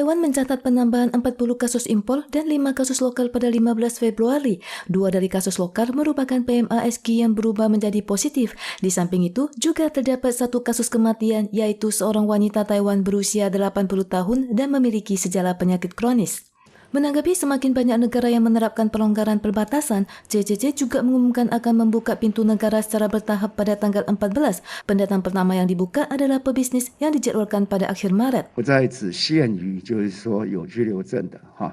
Taiwan mencatat penambahan 40 kasus impor dan 5 kasus lokal pada 15 Februari. 2 dari kasus lokal merupakan PMASG yang berubah menjadi positif. Di samping itu, juga terdapat 1 kasus kematian, yaitu seorang wanita Taiwan berusia 80 tahun dan memiliki gejala penyakit kronis. Menanggapi semakin banyak negara yang menerapkan pelonggaran perbatasan, CCC juga mengumumkan akan membuka pintu negara secara bertahap pada tanggal 14. Pendatang pertama yang dibuka adalah pebisnis yang dijadwalkan pada akhir Maret. 不再只限于就是说有居留证的哈。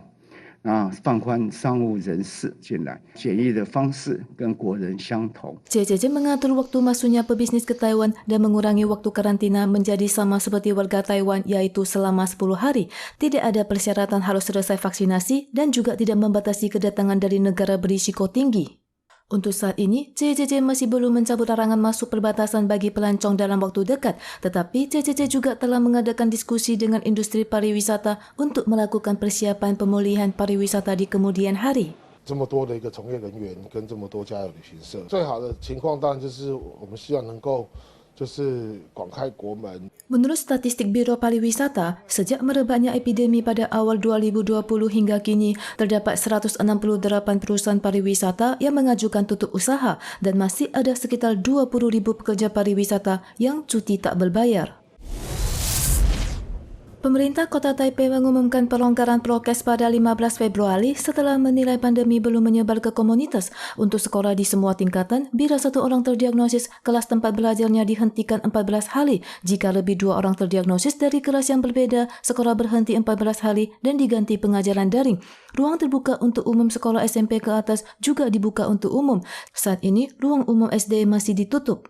放宽商务人士进来，检疫的方式跟国人相同。 CCC mengatur waktu masuknya pebisnis ke Taiwan dan mengurangi waktu karantina menjadi sama seperti warga Taiwan, yaitu selama 10 hari. Tidak ada persyaratan harus selesai vaksinasi dan juga tidak membatasi kedatangan dari negara berisiko tinggi. Untuk saat ini, CCC masih belum mencabut larangan masuk perbatasan bagi pelancong dalam waktu dekat, tetapi CCC juga telah mengadakan diskusi dengan industri pariwisata untuk melakukan persiapan pemulihan pariwisata di kemudian hari. 这么多的一个从业人员跟这么多家有旅行社，最好的情况当然就是我们希望能够就是广开国门。 Menurut statistik Biro Pariwisata, sejak merebaknya epidemi pada awal 2020 hingga kini, terdapat 168 perusahaan pariwisata yang mengajukan tutup usaha dan masih ada sekitar 20.000 pekerja pariwisata yang cuti tak berbayar. Pemerintah Kota Taipei mengumumkan pelonggaran prokes pada 15 Februari setelah menilai pandemi belum menyebar ke komunitas. Untuk sekolah di semua tingkatan, bila 1 orang terdiagnosis, kelas tempat belajarnya dihentikan 14 hari. Jika lebih 2 orang terdiagnosis dari kelas yang berbeda, sekolah berhenti 14 hari dan diganti pengajaran daring. Ruang terbuka untuk umum sekolah SMP ke atas juga dibuka untuk umum. Saat ini, ruang umum SD masih ditutup.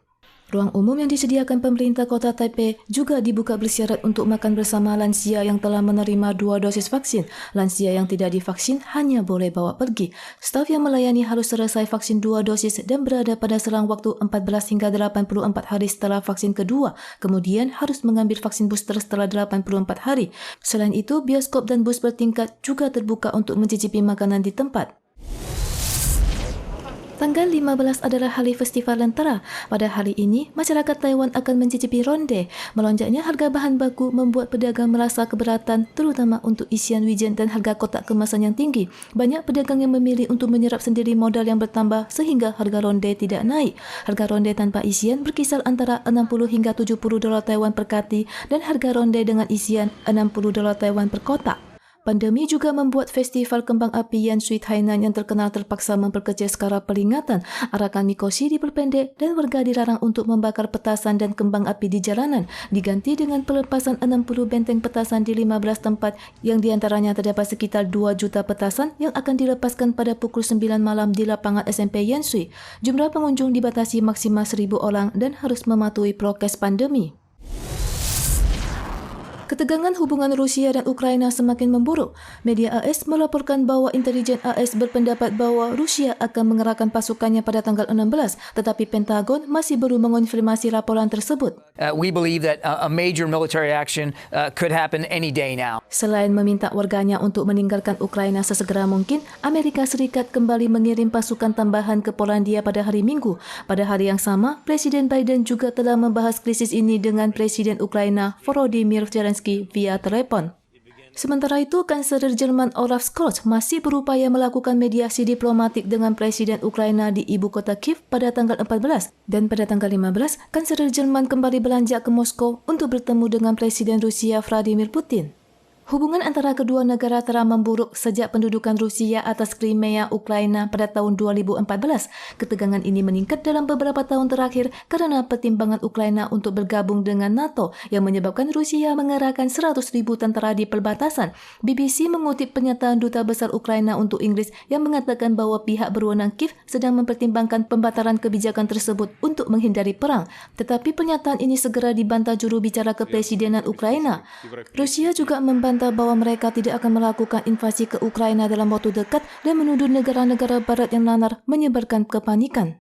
Ruang umum yang disediakan pemerintah Kota Taipei juga dibuka bersyarat untuk makan bersama lansia yang telah menerima 2 dosis vaksin. Lansia yang tidak divaksin hanya boleh bawa pergi. Staf yang melayani harus selesai vaksin 2 dosis dan berada pada selang waktu 14 hingga 84 hari setelah vaksin kedua. Kemudian harus mengambil vaksin booster setelah 84 hari. Selain itu, bioskop dan bus bertingkat juga terbuka untuk mencicipi makanan di tempat. Tanggal 15 adalah hari Festival Lentera. Pada hari ini, masyarakat Taiwan akan mencicipi ronde. Melonjaknya harga bahan baku membuat pedagang merasa keberatan, terutama untuk isian wijen dan harga kotak kemasan yang tinggi. Banyak pedagang yang memilih untuk menyerap sendiri modal yang bertambah sehingga harga ronde tidak naik. Harga ronde tanpa isian berkisar antara 60 hingga 70 dolar Taiwan per kati dan harga ronde dengan isian 60 dolar Taiwan per kotak. Pandemi juga membuat festival kembang api Yanshui Hainan yang terkenal terpaksa memperkecil skala peringatan. Arakan mikoshi diperpendek dan warga dilarang untuk membakar petasan dan kembang api di jalanan. Diganti dengan pelepasan 60 benteng petasan di 15 tempat yang diantaranya terdapat sekitar 2 juta petasan yang akan dilepaskan pada pukul 9 malam di lapangan SMP Yanshui. Jumlah pengunjung dibatasi maksimal 1.000 orang dan harus mematuhi prokes pandemi. Ketegangan hubungan Rusia dan Ukraina semakin memburuk. Media AS melaporkan bahwa intelijen AS berpendapat bahwa Rusia akan mengerahkan pasukannya pada tanggal 16, tetapi Pentagon masih belum mengonfirmasi laporan tersebut. We believe that a major military action could happen any day now. Selain meminta warganya untuk meninggalkan Ukraina sesegera mungkin, Amerika Serikat kembali mengirim pasukan tambahan ke Polandia pada hari Minggu. Pada hari yang sama, Presiden Biden juga telah membahas krisis ini dengan Presiden Ukraina Volodymyr Zelensky via telepon. Sementara itu, Kanselir Jerman Olaf Scholz masih berupaya melakukan mediasi diplomatik dengan Presiden Ukraina di ibu kota Kiev pada tanggal 14. Dan pada tanggal 15, Kanselir Jerman kembali beranjak ke Moskow untuk bertemu dengan Presiden Rusia Vladimir Putin. Hubungan antara kedua negara telah memburuk sejak pendudukan Rusia atas Crimea, Ukraina pada tahun 2014. Ketegangan ini meningkat dalam beberapa tahun terakhir karena pertimbangan Ukraina untuk bergabung dengan NATO yang menyebabkan Rusia mengerahkan 100.000 tentara di perbatasan. BBC mengutip pernyataan Duta Besar Ukraina untuk Inggris yang mengatakan bahwa pihak berwenang Kiev sedang mempertimbangkan pembatalan kebijakan tersebut untuk menghindari perang. Tetapi pernyataan ini segera dibantah juru bicara kepresidenan Ukraina. Rusia juga membantah bahwa mereka tidak akan melakukan invasi ke Ukraina dalam waktu dekat dan menuduh negara-negara barat yang nanar menyebarkan kepanikan.